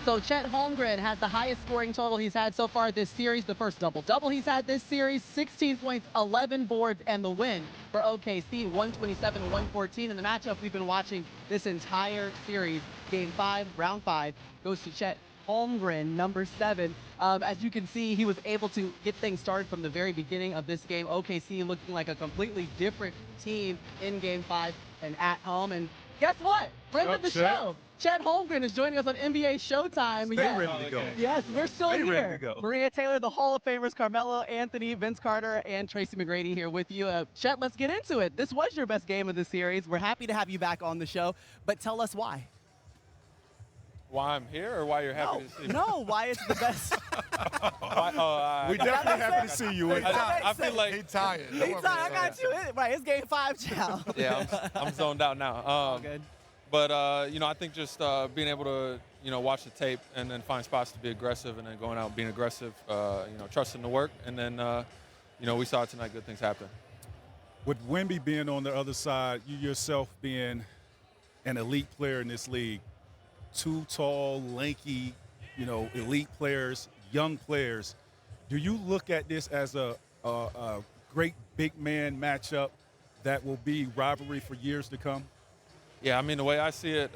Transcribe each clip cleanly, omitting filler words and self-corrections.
So Chet Holmgren has the highest scoring total he's had so far this series, the first double-double he's had this series, 16 points, 11 boards, and the win for OKC, 127-114. In the matchup we've been watching this entire series, Game 5, Round 5, goes to Chet Holmgren, number 7. As you can see, he was able to get things started from the very beginning of this game. OKC looking like a completely different team in Game 5 and at home. And guess what? Friend of the show, Chet Holmgren is joining us on NBA SHOWTime. Stay ready to go. Yes, we're still Stay here. ready to go. Maria Taylor, the Hall of Famers, Carmelo Anthony, Vince Carter, and Tracy McGrady here with you. Chet, let's get into it. This was your best game of the series. We're happy to have you back on the show, but tell us why. Why I'm here or why you're happy to see me? No, why it's the best. We definitely happy to see you. I feel like He tired. I got you. Right, it's Game 5, Chow. yeah, I'm zoned out now. All good. But you know, I think just being able to watch the tape and then find spots to be aggressive and then going out and being aggressive, trusting the work, and then we saw tonight good things happen. With Wemby being on the other side, you yourself being an elite player in this league, two tall, lanky, elite players, young players. Do you look at this as a great big man matchup that will be rivalry for years to come? Yeah, I mean the way I see it,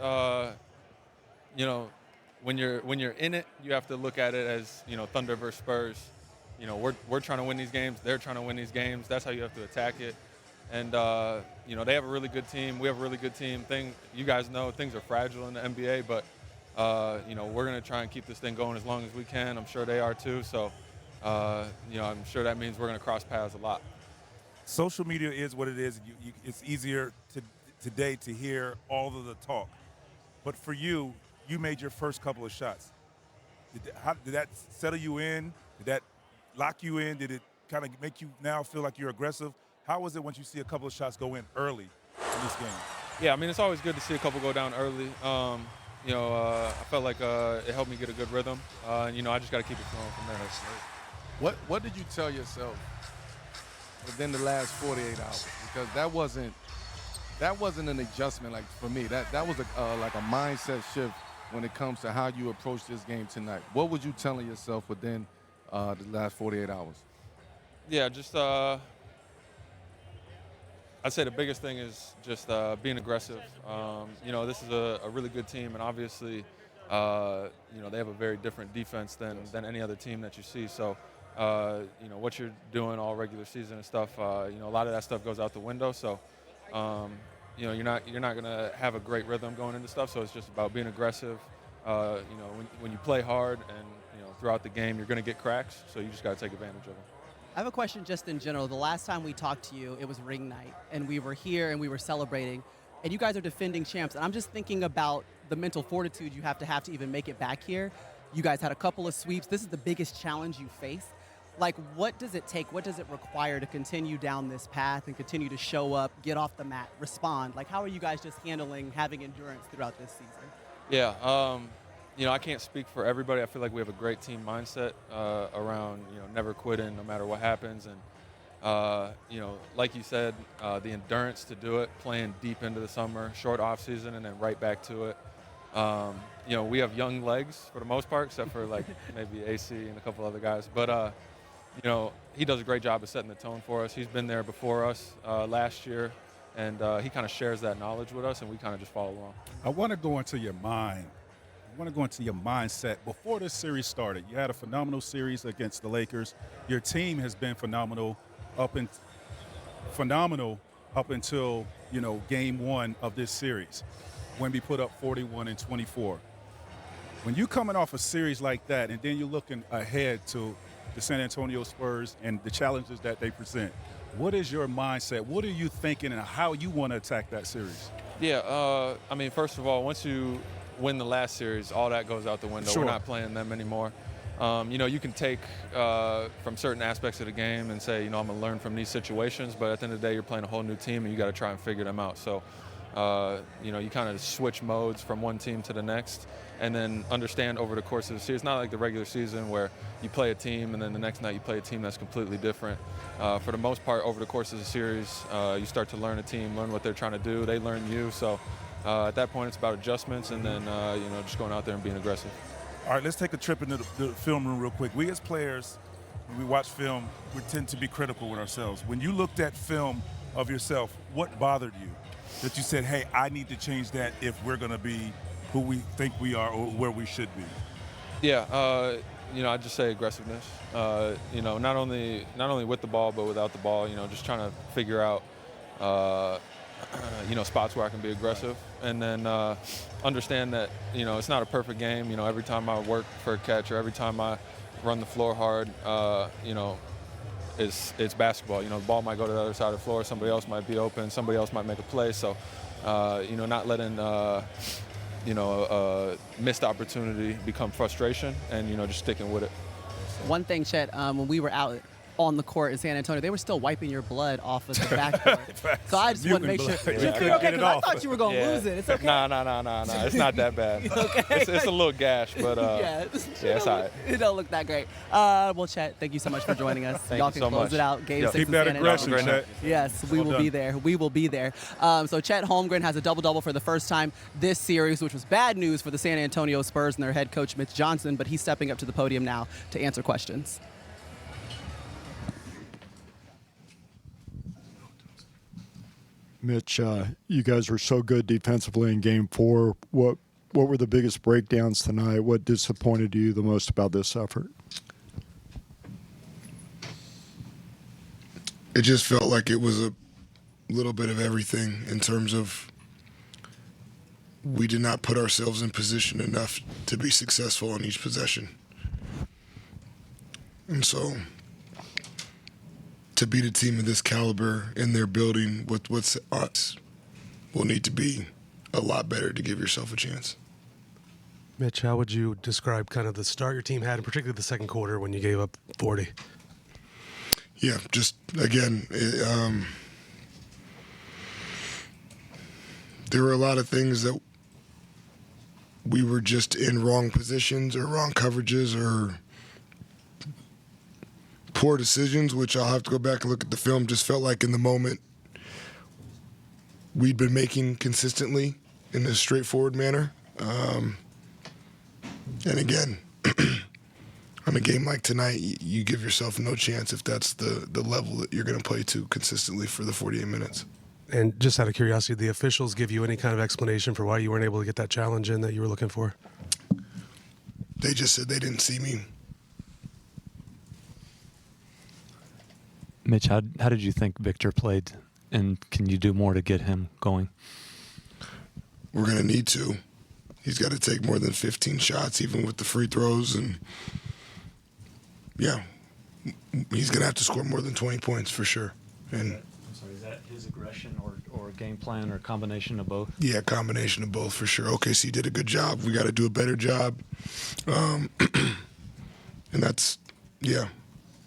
when you're in it, you have to look at it as Thunder versus Spurs. We're trying to win these games. They're trying to win these games. That's how you have to attack it. And they have a really good team. We have a really good team. You guys know things are fragile in the NBA, but we're gonna try and keep this thing going as long as we can. I'm sure they are too. So I'm sure that means we're gonna cross paths a lot. Social media is what it is. It's easier today to hear all of the talk. But for you, you made your first couple of shots. Did that settle you in? Did that lock you in? Did it kind of make you now feel like you're aggressive? How was it once you see a couple of shots go in early in this game? Yeah, I mean, it's always good to see a couple go down early. I felt like it helped me get a good rhythm. I just got to keep it flowing from there. What did you tell yourself within the last 48 hours? Because that wasn't an adjustment like for me. That was like a mindset shift when it comes to how you approach this game tonight. What was you telling yourself within the last 48 hours? Yeah, just I'd say the biggest thing is just being aggressive. This is a really good team, and obviously, they have a very different defense than any other team that you see. So, what you're doing all regular season and stuff, a lot of that stuff goes out the window. So, you're not gonna have a great rhythm going into stuff. So it's just about being aggressive. When you play hard and throughout the game, you're gonna get cracks. So you just gotta take advantage of them. I have a question just in general. The last time we talked to you, it was ring night, and we were here and we were celebrating, and you guys are defending champs. And I'm just thinking about the mental fortitude you have to even make it back here. You guys had a couple of sweeps. This is the biggest challenge you face. Like, what does it take? What does it require to continue down this path and continue to show up, get off the mat, respond? Like, how are you guys just handling having endurance throughout this season? Yeah, I can't speak for everybody. I feel like we have a great team mindset around, never quitting no matter what happens. And, like you said, the endurance to do it, playing deep into the summer, short off season, and then right back to it. We have young legs for the most part, except for like maybe AC and a couple other guys. But, he does a great job of setting the tone for us. He's been there before us last year, and he kind of shares that knowledge with us, and we kind of just follow along. I want to go into your mind. I want to go into your mindset. Before this series started, you had a phenomenal series against the Lakers. Your team has been phenomenal up until, game 1 of this series, when we put up 41 and 24. When you're coming off a series like that, and then you're looking ahead to the San Antonio Spurs and the challenges that they present, what is your mindset? What are you thinking, and how you want to attack that series? Yeah, first of all, once you win the last series, all that goes out the window. Sure. We're not playing them anymore. You can take from certain aspects of the game and say, I'm going to learn from these situations, but at the end of the day, you're playing a whole new team, and you got to try and figure them out. So, you kind of switch modes from one team to the next, and then understand over the course of the series. It's not like the regular season where you play a team and then the next night you play a team that's completely different. For the most part, over the course of the series, you start to learn a team, learn what they're trying to do. They learn you. So at that point, it's about adjustments and then, just going out there and being aggressive. All right, let's take a trip into the film room real quick. We as players, when we watch film, we tend to be critical with ourselves. When you looked at film of yourself, what bothered you? That you said, hey, I need to change that if we're going to be who we think we are or where we should be? Yeah, I'd just say aggressiveness. Not only with the ball, but without the ball. Just trying to figure out, spots where I can be aggressive, and then understand that it's not a perfect game. Every time I work for a catch or every time I run the floor hard, it's basketball. The ball might go to the other side of the floor. Somebody else might be open. Somebody else might make a play. So, not letting missed opportunity become frustration, and just sticking with it. One thing, Chet, when we were out on the court in San Antonio, they were still wiping your blood off of the backboard. So I just want to make sure. Yeah, I couldn't get it off. I thought you were going to lose it. It's okay. No. It's not that bad. Okay. It's a little gash, but it's all right. It don't look that great. Well, Chet, thank you so much for joining us. Thank Y'all you can so close much. it out. Game 6 Keep in that San aggression, Antonio. Chet. Yes, we will be there. We will be there. So Chet Holmgren has a double-double for the first time this series, which was bad news for the San Antonio Spurs and their head coach, Mitch Johnson, but he's stepping up to the podium now to answer questions. Mitch, you guys were so good defensively in Game 4. What were the biggest breakdowns tonight? What disappointed you the most about this effort? It just felt like it was a little bit of everything in terms of we did not put ourselves in position enough to be successful on each possession. And so to beat a team of this caliber in their building with what's us will need to be a lot better to give yourself a chance. Mitch, how would you describe kind of the start your team had, and particularly the second quarter when you gave up 40? Yeah, just again, there were a lot of things that we were just in wrong positions or wrong coverages or poor decisions, which I'll have to go back and look at the film. Just felt like in the moment we'd been making consistently in a straightforward manner. And again, on a game like tonight, you give yourself no chance if that's the level that you're going to play to consistently for the 48 minutes. And just out of curiosity, did the officials give you any kind of explanation for why you weren't able to get that challenge in that you were looking for? They just said they didn't see me. Mitch, how did you think Victor played, and can you do more to get him going? We're going to need to. He's got to take more than 15 shots, even with the free throws. And, yeah, he's going to have to score more than 20 points for sure. And I'm sorry, is that his aggression or game plan or combination of both? Yeah, combination of both for sure. OKC did a good job. We got to do a better job. And that's, yeah,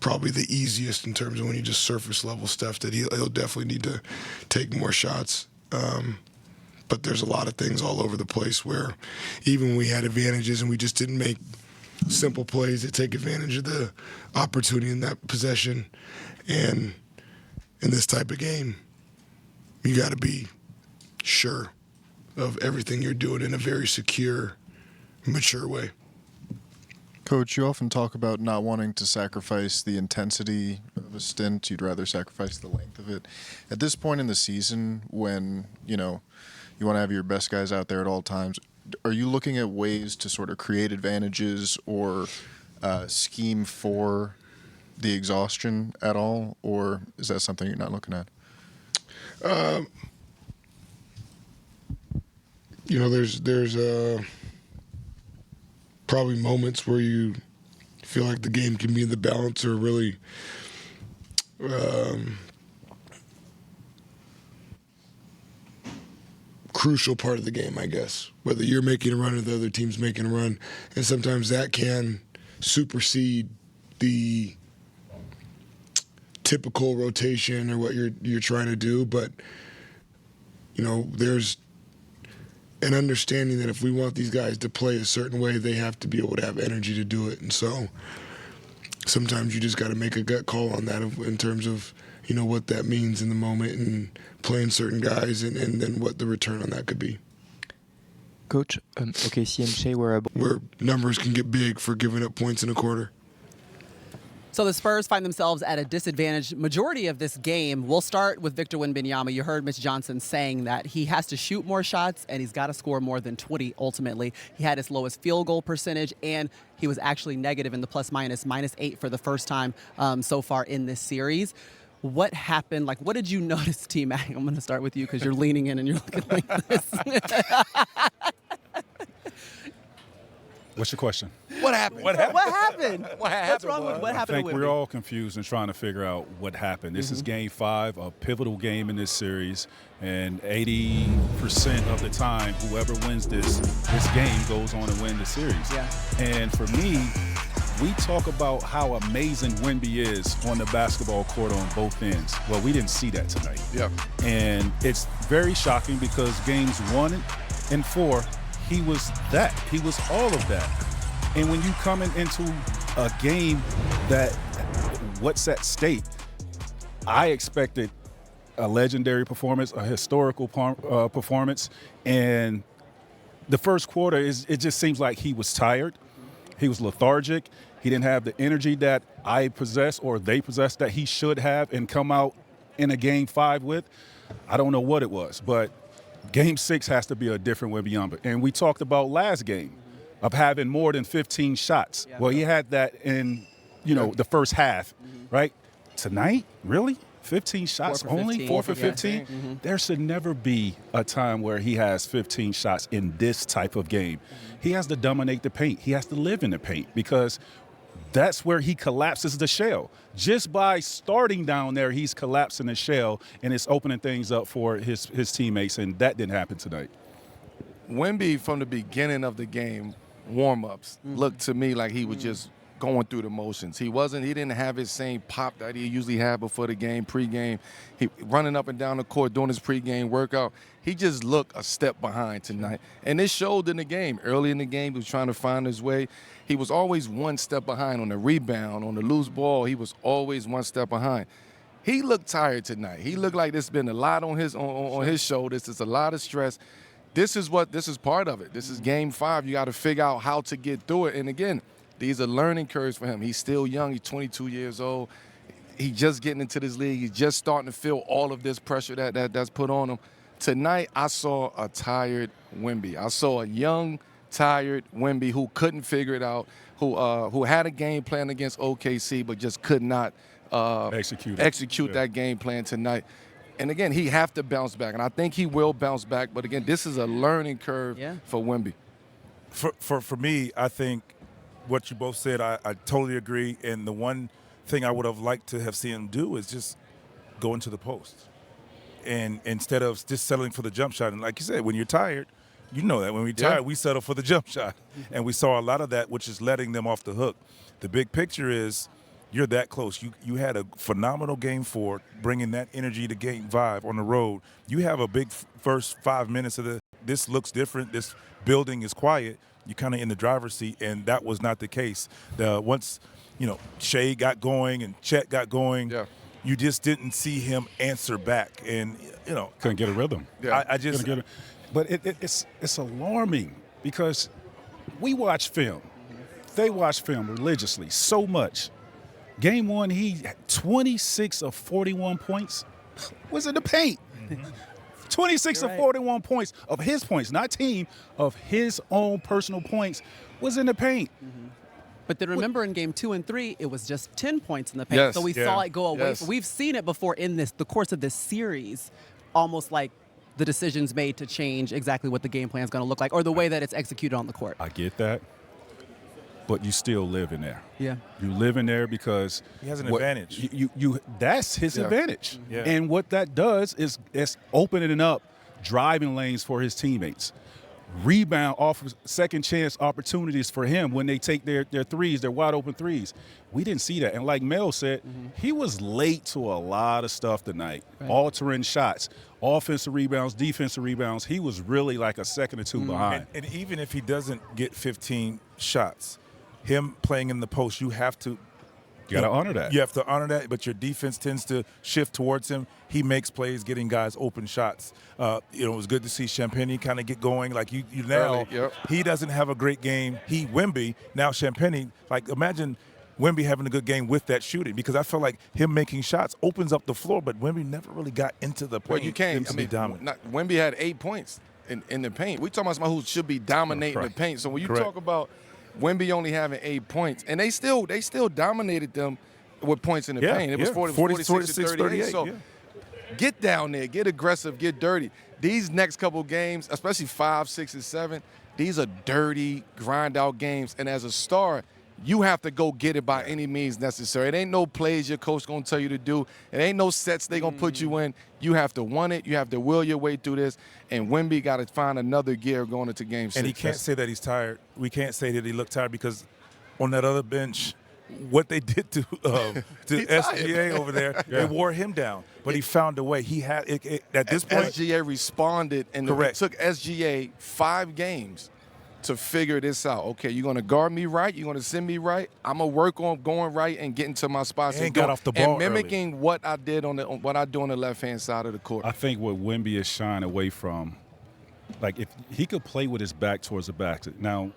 probably the easiest in terms of when you just surface level stuff that he'll definitely need to take more shots. But there's a lot of things all over the place where even when we had advantages and we just didn't make simple plays that take advantage of the opportunity in that possession. And in this type of game, you got to be sure of everything you're doing in a very secure, mature way. Coach, you often talk about not wanting to sacrifice the intensity of a stint. You'd rather sacrifice the length of it. At this point in the season, when, you want to have your best guys out there at all times, are you looking at ways to sort of create advantages or scheme for the exhaustion at all, or is that something you're not looking at? There's probably moments where you feel like the game can be in the balance or really crucial part of the game, I guess, whether you're making a run or the other team's making a run. And sometimes that can supersede the typical rotation or what you're trying to do. But, there's an understanding that if we want these guys to play a certain way, they have to be able to have energy to do it. And so sometimes you just got to make a gut call on that in terms of, what that means in the moment and playing certain guys and then what the return on that could be. Coach, OKC and Shea were where numbers can get big for giving up points in a quarter. So the Spurs find themselves at a disadvantage majority of this game. We'll start with Victor Wembanyama. You heard Mitch Johnson saying that he has to shoot more shots and he's got to score more than 20 ultimately. He had his lowest field goal percentage and he was actually negative in the -8 for the first time so far in this series. What happened? Like, what did you notice, T-Mac? I'm going to start with you because you're leaning in and you're looking like this. What's your question? What happened? What happened? What happened? What's wrong with what I happened think to we're Wemby? all confused and trying to figure out what happened. This is Game 5, a pivotal game in this series, and 80% of the time, whoever wins this game goes on to win the series. Yeah. And for me, we talk about how amazing Wemby is on the basketball court on both ends. Well, we didn't see that tonight. Yeah. And it's very shocking because games 1 and 4, he was that. He was all of that. And when you coming into a game that what's at stake, I expected a legendary performance, a historical performance. And the first quarter, it just seems like he was tired. He was lethargic. He didn't have the energy that I possess or they possess that he should have and come out in a Game 5 with. I don't know what it was, but Game 6 has to be a different Wembanyama. And we talked about last game of having more than 15 shots. Yeah. Well, he had that in, the first half, right? Tonight, really? 15 shots 4 for only? 15. 4 for Yeah. 15? There should never be a time where he has 15 shots in this type of game. He has to dominate the paint. He has to live in the paint because that's where he collapses the shell. Just by starting down there, he's collapsing the shell, and it's opening things up for his teammates, and that didn't happen tonight. Wemby, from the beginning of the game, warm-ups, looked to me like he was just going through the motions. He didn't have his same pop that he usually had before the game, pregame. He running up and down the court doing his pregame workout. He just looked a step behind tonight. And it showed in the game. Early in the game, he was trying to find his way. He was always one step behind on the rebound, on the loose ball. He was always one step behind. He looked tired tonight. He looked like there's been a lot on his shoulders. There's a lot of stress. This is part of it. This is Game 5. You got to figure out how to get through it. And again, these are learning curves for him. He's still young. He's 22 years old. He's just getting into this league. He's just starting to feel all of this pressure that's put on him. Tonight, I saw a tired Wemby. I saw a young, tired Wemby who couldn't figure it out, who had a game plan against OKC but just could not execute that game plan tonight. And again, he have to bounce back, and I think he will bounce back. But again, this is a learning curve for Wemby. For me, I think what you both said, I totally agree. And the one thing I would have liked to have seen him do is just go into the post. And instead of just settling for the jump shot. And like you said, when you're tired, you know that when we're tired, we settle for the jump shot. And we saw a lot of that, which is letting them off the hook. The big picture is you're that close. You had a phenomenal Game 4, bringing that energy to Game 5 on the road. You have a big first 5 minutes of this looks different. This building is quiet. You're kind of in the driver's seat, and that was not the case. Once, Shea got going and Chet got going, you just didn't see him answer back. And, couldn't get a rhythm. Yeah. I just – But it's alarming because we watch film. They watch film religiously so much. Game 1, he had 26 of 41 points was in the paint. 26 of 41 points of his points, not team, of his own personal points was in the paint. But then remember in Game 2 and 3, it was just 10 points in the paint. Yes. So we saw it go away. Yes. We've seen it before in the course of this series, almost like the decisions made to change exactly what the game plan is going to look like or the way that it's executed on the court. I get that, but you still live in there. Yeah. You live in there because he has an advantage. You that's his advantage. Yeah. And what that does is it's opening up driving lanes for his teammates. Rebound off of second chance opportunities for him when they take their threes, their wide open threes. We didn't see that. And like Mel said, he was late to a lot of stuff tonight. Right. Altering shots, offensive rebounds, defensive rebounds. He was really like a second or two behind. And even if he doesn't get 15 shots, him playing in the post, you have to You got to honor that. You have to honor that, but your defense tends to shift towards him. He makes plays, getting guys open shots. It was good to see Champagne kind of get going. Like you now, he doesn't have a great game. Wemby, now Champagne, like imagine Wemby having a good game with that shooting, because I feel like him making shots opens up the floor, but Wemby never really got into the paint. Well, you can't. Wemby had 8 points in the paint. We're talking about somebody who should be dominating the paint. So when you talk about Wemby only having 8 points, and they still dominated them with points in the paint. It was 46 to 38. So get down there, get aggressive, get dirty. These next couple games, especially 5, 6, and 7, these are dirty, grind-out games. And as a star, you have to go get it by any means necessary. It ain't no plays your coach going to tell you to do. It ain't no sets they going to put you in. You have to want it. You have to will your way through this. And Wemby got to find another gear going into game 6. And he can't say that he's tired. We can't say that he looked tired, because on that other bench, what they did to SGA over there, they wore him down. But he found a way. He had at this point. SGA responded, and it took SGA 5 games to figure this out. Okay, you're going to guard me right. You're going to send me right. I'm going to work on going right and getting to my spots. And got off the ball and mimicking what I did what I do on the left-hand side of the court. I think what Wemby is shying away from, like if he could play with his back towards the basket. Now,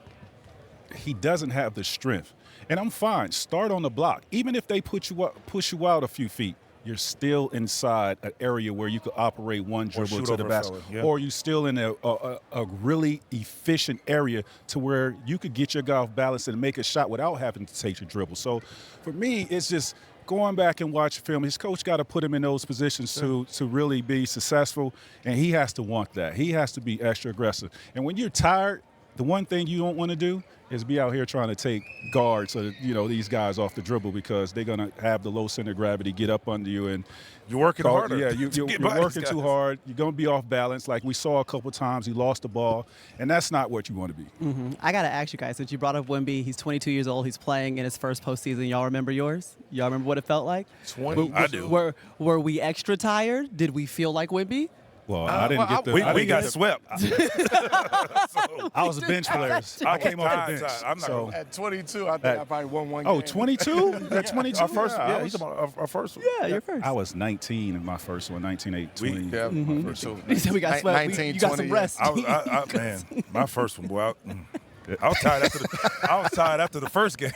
he doesn't have the strength. And I'm fine. Start on the block. Even if they push you out a few feet, you're still inside an area where you could operate one dribble to the basket. Or you're still in a really efficient area to where you could get your guy off balance and make a shot without having to take your dribble. So for me, it's just going back and watching film. His coach got to put him in those positions to really be successful, and he has to want that. He has to be extra aggressive. And when you're tired, the one thing you don't want to do is be out here trying to take guards or these guys off the dribble, because they're gonna have the low center of gravity get up under you, and you're working harder. Yeah, you're working too hard. You're gonna be off balance. Like we saw a couple times, he lost the ball, and that's not what you want to be. I gotta ask you guys, since you brought up Wemby, he's 22 years old. He's playing in his first postseason. Y'all remember yours? Y'all remember what it felt like? 20. I do. Were we extra tired? Did we feel like Wemby? Well, I didn't get the. We got swept. I was a bench player. I came off the bench. At 22, I think I probably won one game. Oh, 22? At 22? Our first, he's about our first one. Yeah, your first. I was 19 in my first one, 1980. My first one. He said we got swept. 19, you got some rest. Man, my first one, boy. I was tired after the first game.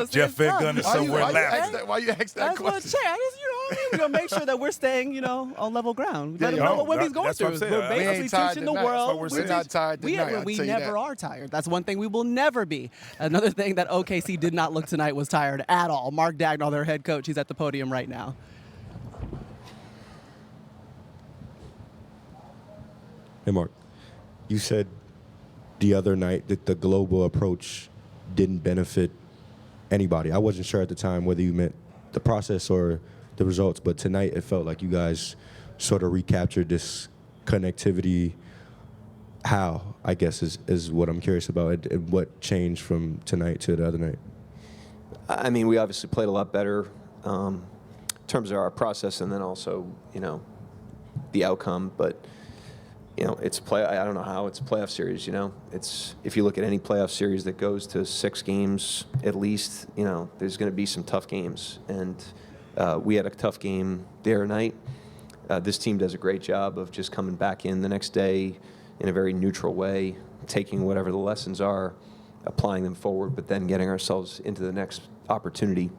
Jeff Van Gundy somewhere laughing. Why you ask that question? That's what I'm saying. We're going to make sure that we're staying, on level ground. Let them know what Wemby's going through. We're basically teaching the world. We're not tired tonight. We never are tired. That's one thing we will never be. Another thing that OKC did not look tonight was tired at all. Mark Dagnall, their head coach, he's at the podium right now. Hey, Mark, you said the other night that the global approach didn't benefit anybody. I wasn't sure at the time whether you meant the process or the results, but tonight it felt like you guys sort of recaptured this connectivity. How, I guess, is what I'm curious about, and what changed from tonight to the other night. I mean, we obviously played a lot better in terms of our process, and then also, the outcome, but it's I don't know how it's a playoff series. It's if you look at any playoff series that goes to 6 games at least, there's going to be some tough games, and we had a tough game the other night. This team does a great job of just coming back in the next day in a very neutral way, taking whatever the lessons are, applying them forward, but then getting ourselves into the next opportunity.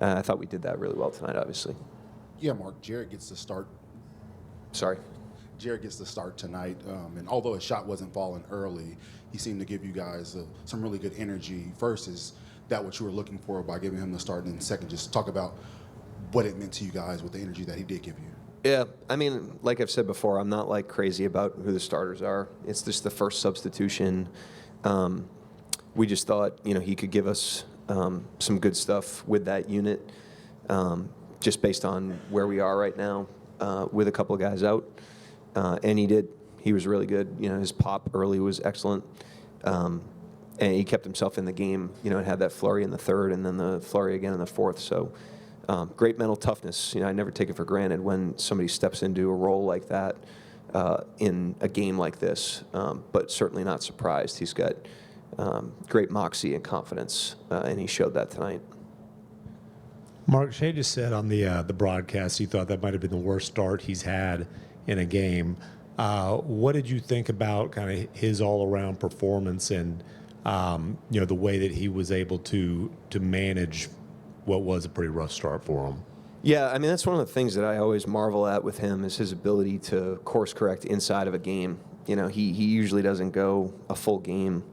I thought we did that really well tonight, obviously. Yeah, Mark, Jared gets to start. Sorry. Jared gets to start tonight, and although his shot wasn't falling early, he seemed to give you guys some really good energy. First, is that what you were looking for by giving him the start? And then second, just talk about what it meant to you guys with the energy that he did give you. Yeah, I mean, like I've said before, I'm not crazy about who the starters are. It's just the first substitution. We just thought, he could give us some good stuff with that unit, just based on where we are right now with a couple of guys out. And he did. He was really good. His pop early was excellent. And he kept himself in the game, and had that flurry in the third and then the flurry again in the fourth. So great mental toughness. I never take it for granted when somebody steps into a role like that in a game like this, but certainly not surprised. He's got great moxie and confidence, and he showed that tonight. Mark, Shea just said on the broadcast he thought that might have been the worst start he's had in a game. What did you think about kind of his all-around performance and the way that he was able to manage what was a pretty rough start for him? Yeah, I mean, that's one of the things that I always marvel at with him is his ability to course correct inside of a game. You know, he usually doesn't go a full game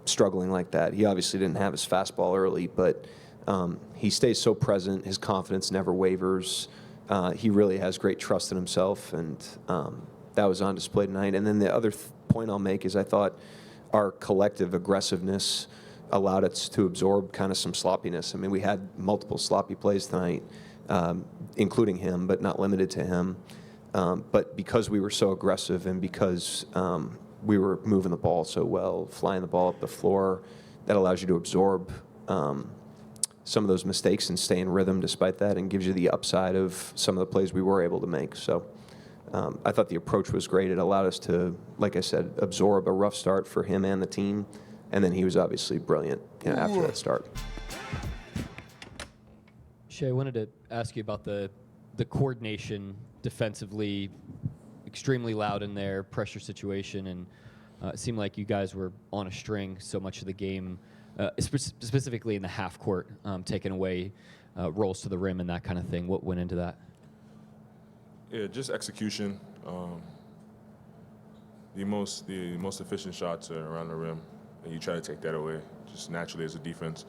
struggling like that. He obviously didn't have his fastball early, but he stays so present. His confidence never wavers. He really has great trust in himself, and that was on display tonight. And then the other point I'll make is I thought our collective aggressiveness allowed us to absorb kind of some sloppiness. I mean, we had multiple sloppy plays tonight, including him, but not limited to him. But because we were so aggressive and because we were moving the ball so well, flying the ball up the floor, that allows you to absorb some of those mistakes and stay in rhythm despite that, and gives you the upside of some of the plays we were able to make. So I thought the approach was great. It allowed us to, like I said, absorb a rough start for him and the team. And then he was obviously brilliant after that start. Shea, I wanted to ask you about the coordination defensively, extremely loud in there, pressure situation, and it seemed like you guys were on a string so much of the game, specifically in the half court, taking away rolls to the rim and that kind of thing. What went into that? Yeah, just execution. The most efficient shots are around the rim, and you try to take that away just naturally as a defense.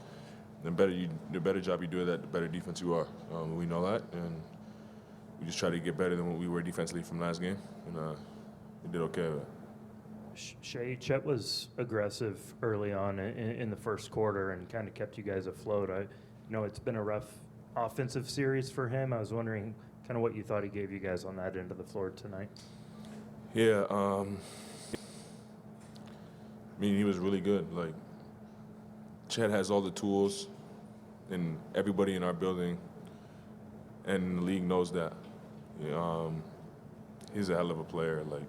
The better job you do of that, the better defense you are. We know that, and we just try to get better than what we were defensively from last game, and we did okay with it. Shea, Chet was aggressive early on in the first quarter and kind of kept you guys afloat. I know it's been a rough offensive series for him. I was wondering kind of what you thought he gave you guys on that end of the floor tonight. Yeah, I mean, he was really good. Like, Chet has all the tools, and everybody in our building and the league knows that. He's a hell of a player. Like,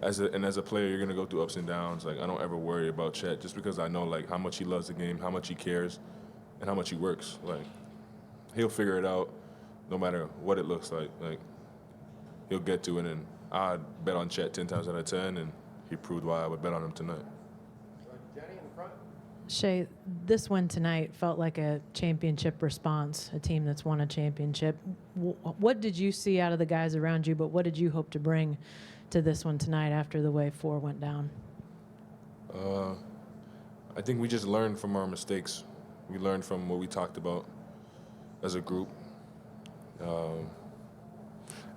as a player, you're gonna go through ups and downs. Like, I don't ever worry about Chet just because I know like how much he loves the game, how much he cares, and how much he works. Like, he'll figure it out, no matter what it looks like. Like, he'll get to it, and I'd bet on Chet 10 times out of 10, and he proved why I would bet on him tonight. Shea, this win tonight felt like a championship response, a team that's won a championship. What did you see out of the guys around you, but what did you hope to bring to this one tonight after the way 4 went down? I think we just learned from our mistakes. We learned from what we talked about as a group, and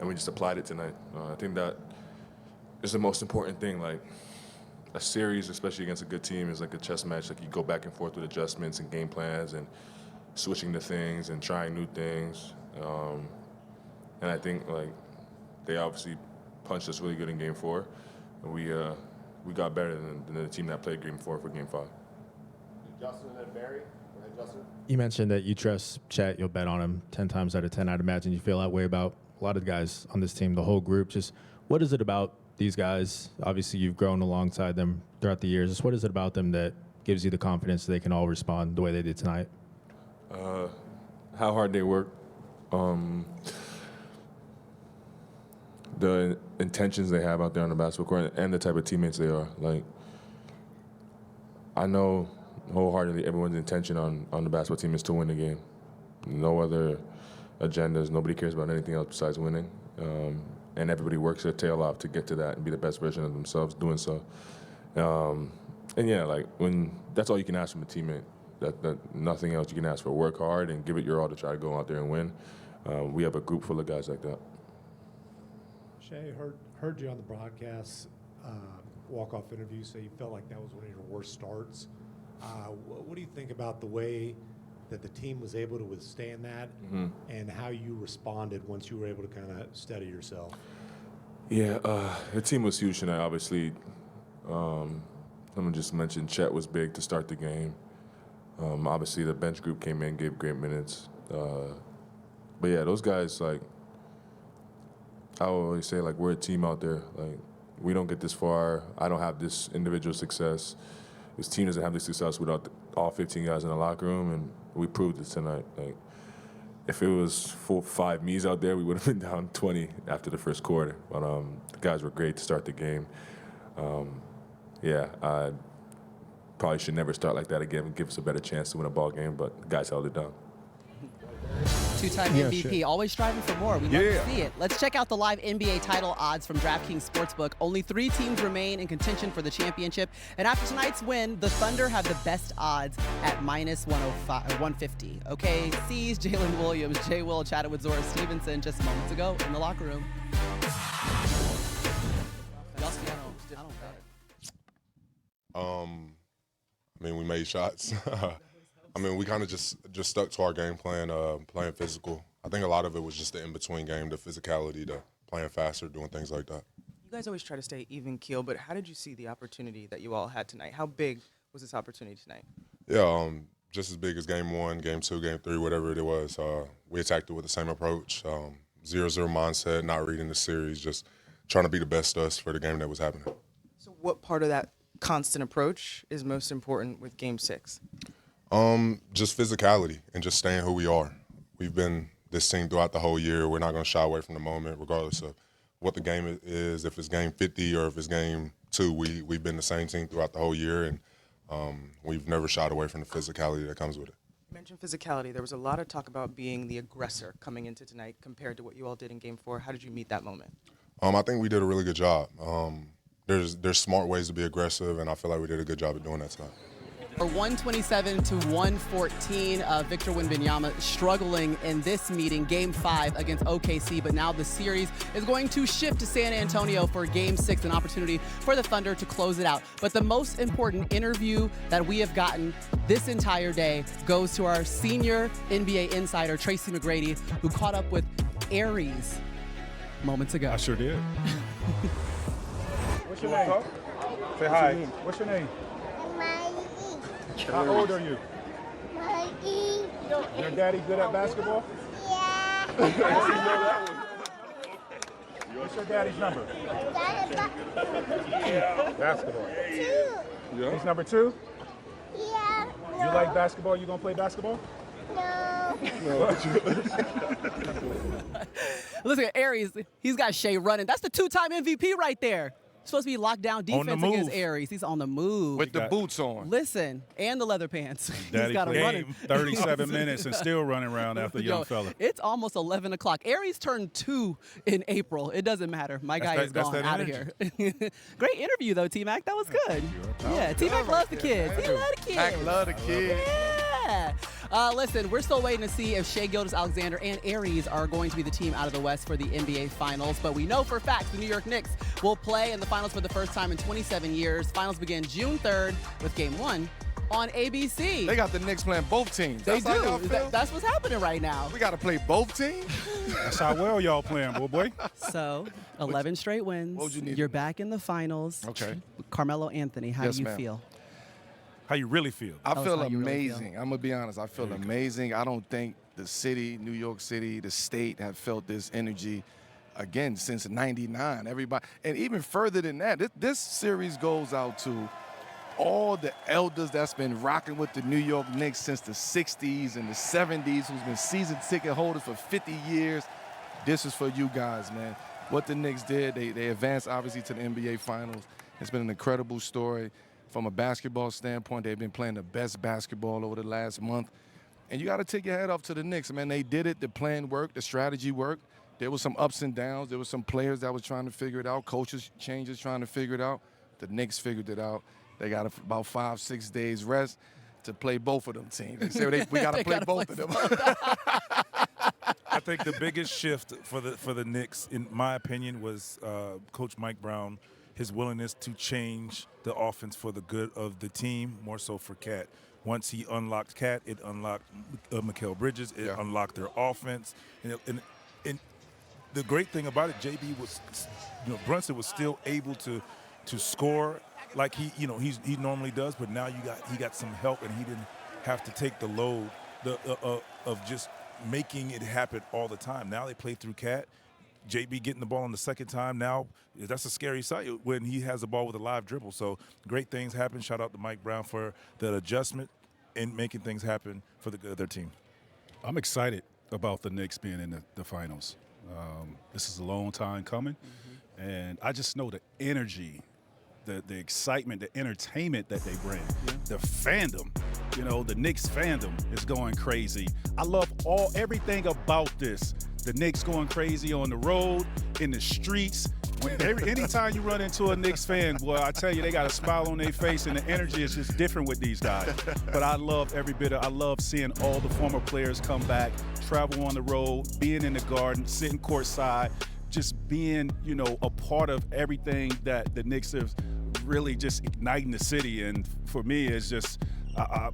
we just applied it tonight. I think that is the most important thing. Like, a series, especially against a good team, is like a chess match. Like, you go back and forth with adjustments and game plans and switching to things and trying new things. And I think like they obviously punched us really good in Game 4, and we got better than the team that played Game 4 for Game 5. Justin and then Barry. Go ahead, Justin. You mentioned that you trust Chet. You'll bet on him 10 times out of 10. I'd imagine you feel that way about a lot of the guys on this team, the whole group. Just what is it about these guys? Obviously, you've grown alongside them throughout the years. Just what is it about them that gives you the confidence that they can all respond the way they did tonight? How hard they work. The intentions they have out there on the basketball court, and the type of teammates they are. Like, I know wholeheartedly everyone's intention on the basketball team is to win the game. No other agendas. Nobody cares about anything else besides winning. And everybody works their tail off to get to that and be the best version of themselves doing so. And yeah, like, when that's all you can ask from a teammate. That nothing else you can ask for. Work hard and give it your all to try to go out there and win. We have a group full of guys like that. Shea, heard you on the broadcast walk-off interview say you felt like that was one of your worst starts. What do you think about the way that the team was able to withstand that, and how you responded once you were able to kind of steady yourself? Yeah, the team was huge tonight, obviously. Someone just mentioned Chet was big to start the game. Obviously, the bench group came in, gave great minutes. But yeah, those guys, like, I always say, like, we're a team out there. Like, we don't get this far. I don't have this individual success. this team doesn't have the success without all 15 guys in the locker room, and we proved it tonight. Like, if it was 4-5 me's out there, we would have been down 20 after the first quarter. But the guys were great to start the game. I probably should never start like that again and give us a better chance to win a ball game, but the guys held it down. Two-time MVP, always striving for more. We love to see it. Let's check out the live NBA title odds from DraftKings Sportsbook. Only 3 teams remain in contention for the championship. And after tonight's win, the Thunder have the best odds at minus 150. OKC's Jalen Williams, Jay Will chatted with Zora Stevenson just moments ago in the locker room. I mean, we made shots. I mean, we kind of just stuck to our game plan, playing physical. I think a lot of it was just the in-between game, the physicality, the playing faster, doing things like that. You guys always try to stay even keel, but how did you see the opportunity that you all had tonight? How big was this opportunity tonight? Yeah, just as big as game 1, game 2, game 3, whatever it was. We attacked it with the same approach, 0-0 mindset, not reading the series, just trying to be the best us for the game that was happening. So what part of that constant approach is most important with game 6? Just physicality and just staying who we are. We've been this team throughout the whole year. We're not going to shy away from the moment, regardless of what the game is, if it's game 50 or if it's game 2. We've been the same team throughout the whole year, and we've never shied away from the physicality that comes with it. You mentioned physicality. There was a lot of talk about being the aggressor coming into tonight compared to what you all did in game 4. How did you meet that moment? I think we did a really good job. There's smart ways to be aggressive, and I feel like we did a good job of doing that tonight. For 127 to 114, Victor Wembanyama struggling in this meeting, Game 5 against OKC, but now the series is going to shift to San Antonio for Game 6, an opportunity for the Thunder to close it out. But the most important interview that we have gotten this entire day goes to our senior NBA insider, Tracy McGrady, who caught up with Aries moments ago. I sure did. What's your name? Say hi. What's your name? How old are you? Your daddy good at basketball? Yeah. What's your daddy's number? Basketball. 2. He's number 2? Yeah. You like basketball? You gonna play basketball? No. Listen at Aries. He's got Shea running. That's the 2-time MVP right there. Supposed to be lockdown defense against Aries. He's on the move. With the boots on. Listen, and the leather pants. Daddy He's got him running. 37 minutes and still running around after a young fella. It's almost 11 o'clock. Aries turned 2 in April. It doesn't matter. My guy is gone out of here. Great interview, though, T-Mac. That was good. Yeah, T-Mac loves the kids. He loves the kids. Mac love the kids. Yeah. Listen, we're still waiting to see if Shai Gilgeous-Alexander and Aries are going to be the team out of the West for the NBA Finals. But we know for a fact the New York Knicks will play in the Finals for the first time in 27 years. Finals begin June 3rd with Game 1 on ABC. They got the Knicks playing both teams. They That's how do. y'all feel? That's what's happening right now. We got to play both teams? That's how well y'all playing, boy. So, 11 straight wins. What would you need? You're back in the Finals. Okay. Carmelo Anthony, how Yes, do you ma'am. feel? How you really feel? I Tell us feel how you really amazing. I'm going to be honest. I feel amazing. I don't think the city, New York City, the state have felt this energy again since '99. Everybody, and even further than that, this series goes out to all the elders that's been rocking with the New York Knicks since the 60s and the 70s, who's been season ticket holders for 50 years. This is for you guys, man. What the Knicks did, they advanced obviously to the NBA Finals. It's been an incredible story. From a basketball standpoint, they've been playing the best basketball over the last month. And you got to take your hat off to the Knicks. Man, they did it. The plan worked. The strategy worked. There was some ups and downs. There were some players that were trying to figure it out. Coaches, changes trying to figure it out. The Knicks figured it out. They got about 5-6 days rest to play both of them teams. They said we got to play both of them. I think the biggest shift for the Knicks, in my opinion, was Coach Mike Brown, his willingness to change the offense for the good of the team, more so for Cat. Once he unlocked Cat, it unlocked Mikal Bridges. It unlocked their offense. And the great thing about it, JB was, Brunson was still able to score like he normally does, but now he got some help, and he didn't have to take the load of just making it happen all the time. Now they play through Cat. JB getting the ball on the second time now, that's a scary sight when he has the ball with a live dribble. So great things happen. Shout out to Mike Brown for the adjustment and making things happen for their team. I'm excited about the Knicks being in the finals. This is a long time coming, and I just know the energy, the excitement, the entertainment that they bring, the fandom. You know, the Knicks fandom is going crazy. I love everything about this. The Knicks going crazy on the road, in the streets. Anytime you run into a Knicks fan, boy, I tell you, they got a smile on their face, and the energy is just different with these guys. But I love every bit of. I love seeing all the former players come back, travel on the road, being in the Garden, sitting courtside, just being, you know, a part of everything that the Knicks have really just igniting the city. And for me, it's just.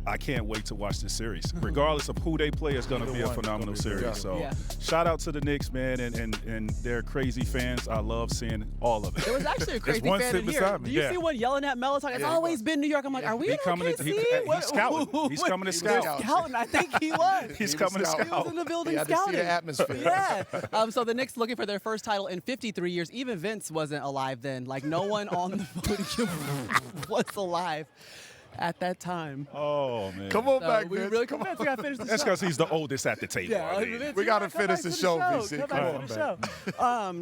I can't wait to watch this series. Regardless of who they play, it's going to be a phenomenal series. So shout out to the Knicks, man, and their crazy fans. I love seeing all of it. There was actually a crazy fan in here. Do you see one yelling at Melo? It's always been New York. I'm like, are we in OKC? He's scouting. He's coming to scout. Scouting. I think he was. He's coming to scout. He was in the building scouting. See the atmosphere. Yeah. So the Knicks looking for their first title in 53 years. Even Vince wasn't alive then. Like, no one on the podium was alive at that time. Oh, man. Come on back, we Vince. really convinced we got to finish the show. That's because he's the oldest at the table. Yeah, we got to finish the show, VC. Come back to the show.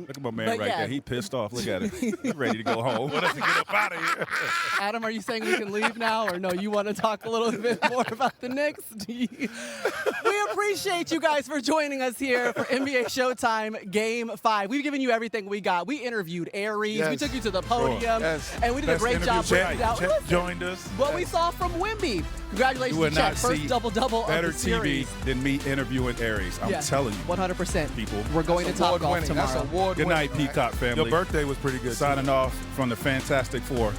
Look at my man right there. He pissed off. Look at him. He's ready to go home. What does he get up out of here? Adam, are you saying we can leave now, or no, you want to talk a little bit more about the Knicks? We appreciate you guys for joining us here for NBA Showtime Game 5. We've given you everything we got. We interviewed Aries. We took you to the podium. And we did a great job breaking down. Chet joined us. What we saw from Wimby. Congratulations, You would Chet. not First see double-double of better the series. TV than me interviewing Aries. I'm telling you. 100%. People. We're going to Top Golf tomorrow. Good night, Peacock family. Your birthday was pretty good. Signing off from the Fantastic Four.